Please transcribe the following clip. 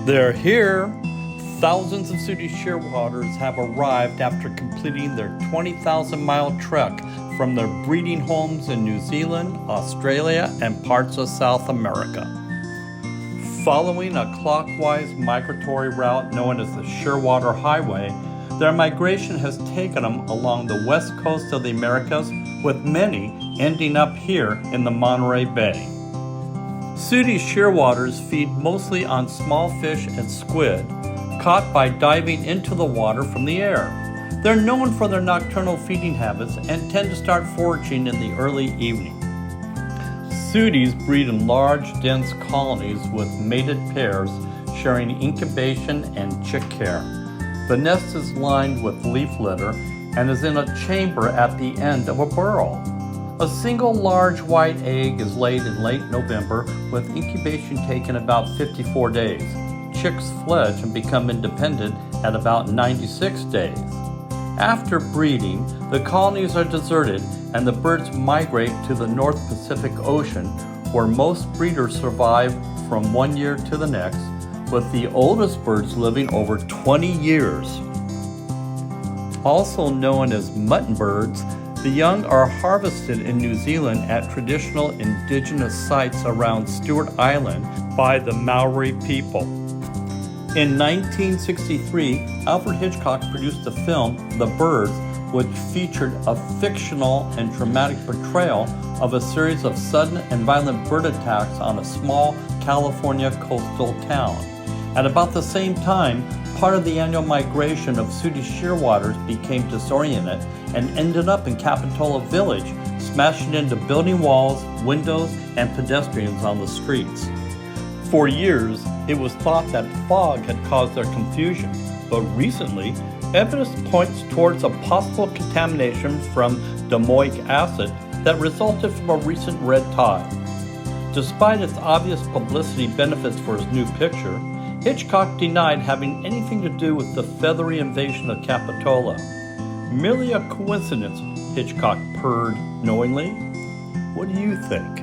They're here! Thousands of Sooty Shearwaters have arrived after completing their 20,000-mile trek from their breeding homes in New Zealand, Australia, and parts of South America. Following a clockwise migratory route known as the Shearwater Highway, their migration has taken them along the west coast of the Americas, with many ending up here in the Monterey Bay. Sooty Shearwaters feed mostly on small fish and squid, caught by diving into the water from the air. They're known for their nocturnal feeding habits and tend to start foraging in the early evening. Sooties breed in large, dense colonies with mated pairs sharing incubation and chick care. The nest is lined with leaf litter and is in a chamber at the end of a burrow. A single large white egg is laid in late November, with incubation taking about 54 days. Chicks fledge and become independent at about 96 days. After breeding, the colonies are deserted and the birds migrate to the North Pacific Ocean, where most breeders survive from 1 year to the next, with the oldest birds living over 20 years. Also known as mutton birds, the young are harvested in New Zealand at traditional indigenous sites around Stewart Island by the Maori people. In 1963, Alfred Hitchcock produced the film The Birds, which featured a fictional and dramatic portrayal of a series of sudden and violent bird attacks on a small California coastal town. At about the same time, part of the annual migration of Sooty Shearwaters became disoriented and ended up in Capitola Village, smashing into building walls, windows, and pedestrians on the streets. For years, it was thought that fog had caused their confusion, but recently, evidence points towards a possible contamination from domoic acid that resulted from a recent red tide. Despite its obvious publicity benefits for his new picture, Hitchcock denied having anything to do with the feathery invasion of Capitola. Merely a coincidence, Hitchcock purred knowingly. What do you think?